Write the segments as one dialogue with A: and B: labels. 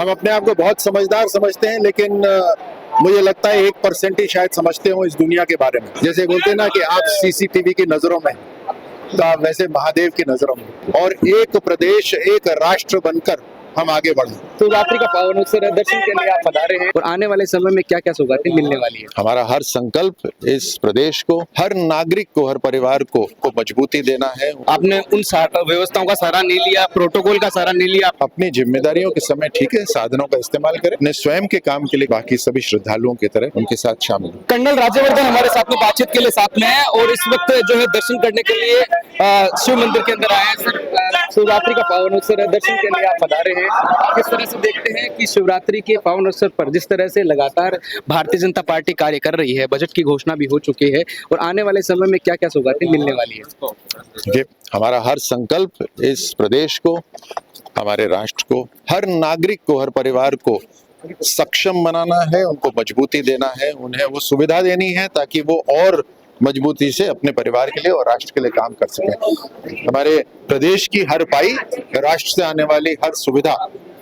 A: हम अपने आप को बहुत समझदार समझते हैं, लेकिन मुझे लगता है 1% ही शायद समझते हो इस दुनिया के बारे में। जैसे बोलते हैं ना कि आप सीसीटीवी की नजरों में, तो आप वैसे महादेव की नजरों में, और एक प्रदेश एक राष्ट्र बनकर हम आगे बढ़े।
B: शिवरात्रि का पावन अवसर है, दर्शन के लिए आप पधारे हैं और आने वाले समय में क्या क्या सौगातें मिलने वाली है?
A: हमारा हर संकल्प इस प्रदेश को, हर नागरिक को, हर परिवार को मजबूती देना है।
B: आपने उन व्यवस्थाओं का सहारा नहीं लिया, प्रोटोकॉल का सहारा नहीं लिया।
A: अपनी जिम्मेदारियों के समय ठीक है साधनों का इस्तेमाल करें, अपने स्वयं के काम के लिए बाकी सभी श्रद्धालुओं की तरह उनके साथ शामिल हो।
B: कर्नल राज्यवर्धन हमारे साथ में बातचीत के लिए साथ में है और इस वक्त जो है दर्शन करने के लिए शिव मंदिर के अंदर आए हैं। शिवरात्रि का पावन अवसर है, दर्शन के लिए आप पधारे हैं। किस तरह से देखते हैं कि शिवरात्रि के पावन अवसर पर जिस तरह से लगातार भारतीय जनता पार्टी कार्य कर रही है, बजट की घोषणा भी हो चुकी है और आने वाले समय में क्या क्या सौगातें मिलने वाली है?
A: ये हमारा हर संकल्प इस प्रदेश को, हमारे राष्ट्र को, हर नागरिक को, हर परिवार को सक्षम बनाना है, उनको मजबूती देना है, उन्हें वो सुविधा देनी है ताकि वो और मजबूती से अपने परिवार के लिए और राष्ट्र के लिए काम कर सकें। हमारे प्रदेश की हर पाई, राष्ट्र से आने वाली हर सुविधा,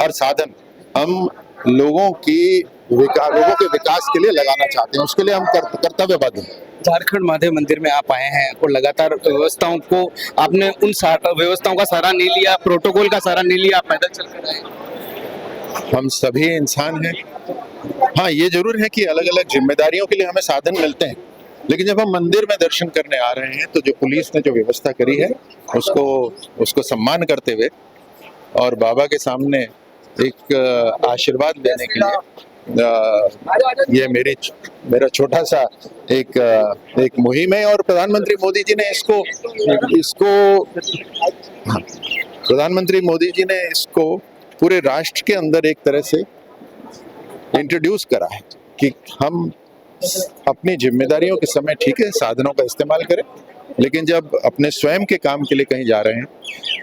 A: हर साधन हम लोगों के विकास के लिए लगाना चाहते हैं। उसके लिए हम कर्तव्यबद्ध हैं।
B: झारखंड महादेव मंदिर में आप आए हैं और लगातार व्यवस्थाओं को आपने उन व्यवस्थाओं का सहारा नहीं लिया, प्रोटोकॉल का सहारा नहीं लिया, आप पैदल चल कर आए।
A: हम सभी इंसान हैं। हाँ, ये जरूर है कि अलग अलग जिम्मेदारियों के लिए हमें साधन मिलते हैं, लेकिन जब हम मंदिर में दर्शन करने आ रहे हैं तो जो पुलिस ने जो व्यवस्था करी है उसको सम्मान करते हुए और बाबा के सामने एक आशीर्वाद लेने के लिए ये मेरा छोटा सा एक मुहिम है। और प्रधानमंत्री मोदी जी ने इसको पूरे राष्ट्र के अंदर एक तरह से इंट्रोड्यूस करा है कि हम अपनी जिम्मेदारियों के समय ठीक है साधनों का इस्तेमाल करें, लेकिन जब अपने स्वयं के काम के लिए कहीं जा रहे हैं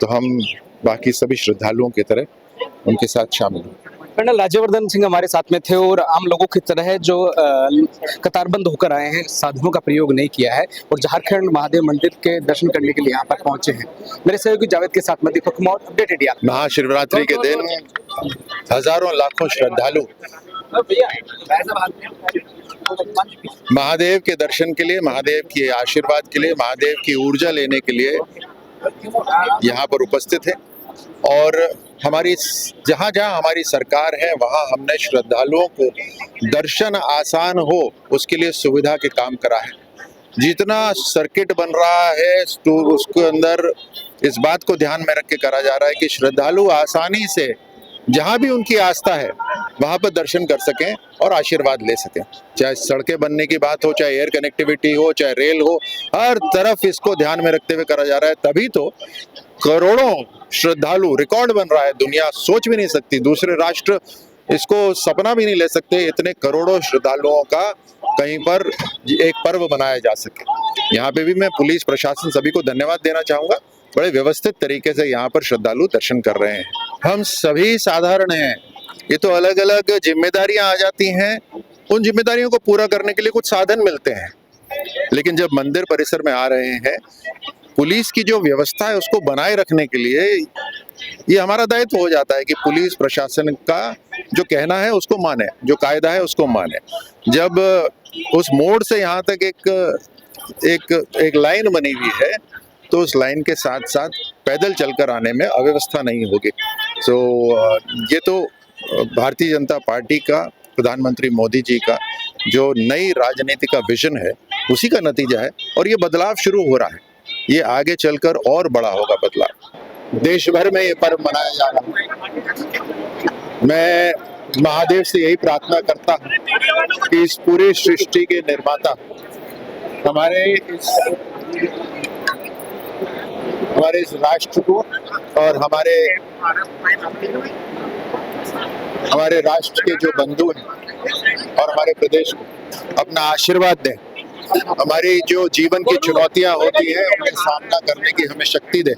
A: तो हम बाकी सभी श्रद्धालुओं की तरह उनके साथ शामिल हों।
B: कर्नल राज्यवर्धन सिंह हमारे साथ में थे और आम लोगों की तरह जो कतारबंद होकर आए हैं, साधनों का प्रयोग नहीं किया है और झारखंड महादेव मंदिर के दर्शन करने के लिए यहाँ पर पहुंचे हैं। मेरे सहयोगी जावेद के साथ में दीपक कुमार, अपडेट इंडिया।
A: महाशिवरात्रि के दिन हजारों लाखों श्रद्धालु महादेव के दर्शन के लिए, महादेव के आशीर्वाद के लिए, महादेव की ऊर्जा लेने के लिए यहाँ पर उपस्थित है। और हमारी जहाँ हमारी सरकार है वहाँ हमने श्रद्धालुओं को दर्शन आसान हो उसके लिए सुविधा के काम करा है। जितना सर्किट बन रहा है तो उसके अंदर इस बात को ध्यान में रख के करा जा रहा है कि श्रद्धालु आसानी से जहाँ भी उनकी आस्था है वहाँ पर दर्शन कर सकें और आशीर्वाद ले सकें। चाहे सड़कें बनने की बात हो, चाहे एयर कनेक्टिविटी हो, चाहे रेल हो, हर तरफ इसको ध्यान में रखते हुए करा जा रहा है। तभी तो करोड़ों श्रद्धालु, रिकॉर्ड बन रहा है, दुनिया सोच भी नहीं सकती, दूसरे राष्ट्र इसको सपना भी नहीं ले सकते इतने करोड़ों श्रद्धालुओं का कहीं पर एक पर्व मनाया जा सके। यहाँ पे भी मैं पुलिस प्रशासन सभी को धन्यवाद देना चाहूंगा। बड़े व्यवस्थित तरीके से यहाँ पर श्रद्धालु दर्शन कर रहे हैं। हम सभी साधारण हैं, ये तो अलग अलग जिम्मेदारियां आ जाती हैं, उन जिम्मेदारियों को पूरा करने के लिए कुछ साधन मिलते हैं, लेकिन जब मंदिर परिसर में आ रहे हैं पुलिस की जो व्यवस्था है उसको बनाए रखने के लिए ये हमारा दायित्व हो जाता है कि पुलिस प्रशासन का जो कहना है उसको माने, जो कायदा है उसको माने। जब उस मोड़ से यहाँ तक एक लाइन बनी हुई है तो उस लाइन के साथ साथ पैदल चलकर आने में अव्यवस्था नहीं होगी। ये तो भारतीय जनता पार्टी का, प्रधानमंत्री मोदी जी का जो नई राजनीति का विजन है उसी का नतीजा है और ये बदलाव शुरू हो रहा है। ये आगे चलकर और बड़ा होगा बदलाव। देश भर में ये पर्व मनाया जा रहा है। मैं महादेव से यही प्रार्थना करता हूँ कि इस पूरी सृष्टि के निर्माता हमारे इस राष्ट्र को और हमारे राष्ट्र के जो बंधु हैं और हमारे प्रदेश को अपना आशीर्वाद दें। हमारी जो जीवन की चुनौतियां होती है उनका सामना करने की हमें शक्ति दे,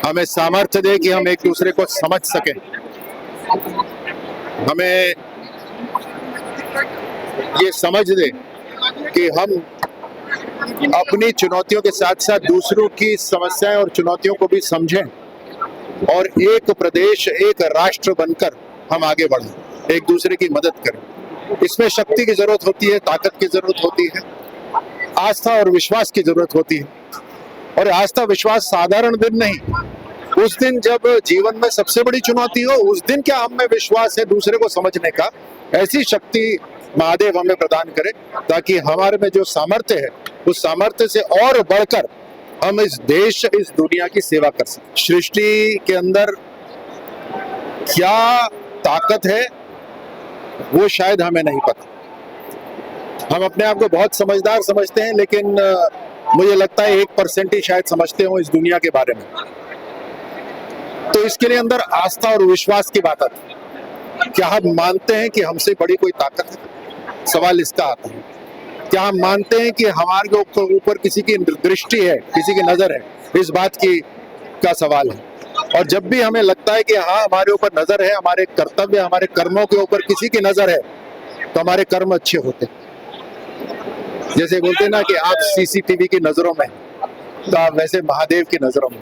A: हमें सामर्थ्य दे कि हम एक दूसरे को समझ सकें। हमें ये समझ दे कि हम अपनी चुनौतियों के साथ साथ दूसरों की समस्याएं और चुनौतियों को भी समझें और एक प्रदेश एक राष्ट्र बनकर हम आगे बढ़ें, एक दूसरे की मदद करें। इसमें शक्ति की जरूरत होती है, ताकत की जरूरत होती है, आस्था और विश्वास की जरूरत होती है। और आस्था विश्वास साधारण दिन नहीं, उस दिन जब जीवन में सबसे बड़ी चुनौती हो, उस दिन क्या हम में विश्वास है दूसरे को समझने का, ऐसी शक्ति महादेव हमें प्रदान करे, ताकि हमारे में जो सामर्थ्य है उस सामर्थ्य से और बढ़कर हम इस देश, इस दुनिया की सेवा कर सकें। सृष्टि के अंदर क्या ताकत है वो शायद हमें नहीं पता। हम अपने आप को बहुत समझदार समझते हैं, लेकिन मुझे लगता है 1% ही शायद समझते हो इस दुनिया के बारे में। तो इसके लिए अंदर आस्था और विश्वास की बात आती है। क्या हम मानते हैं कि हमसे बड़ी कोई ताकत है? सवाल इसका आता है। क्या हम मानते हैं कि हमारे ऊपर किसी की दृष्टि है, किसी की नजर है? इस बात की का सवाल है। और जब भी हमें लगता है कि हाँ हमारे ऊपर नजर है, हमारे कर्तव्य, हमारे कर्मों के ऊपर किसी की नजर है, तो हमारे कर्म अच्छे होते हैं। जैसे बोलते हैं ना कि आप सीसीटीवी की नजरों में, तो आप वैसे महादेव की नजरों में।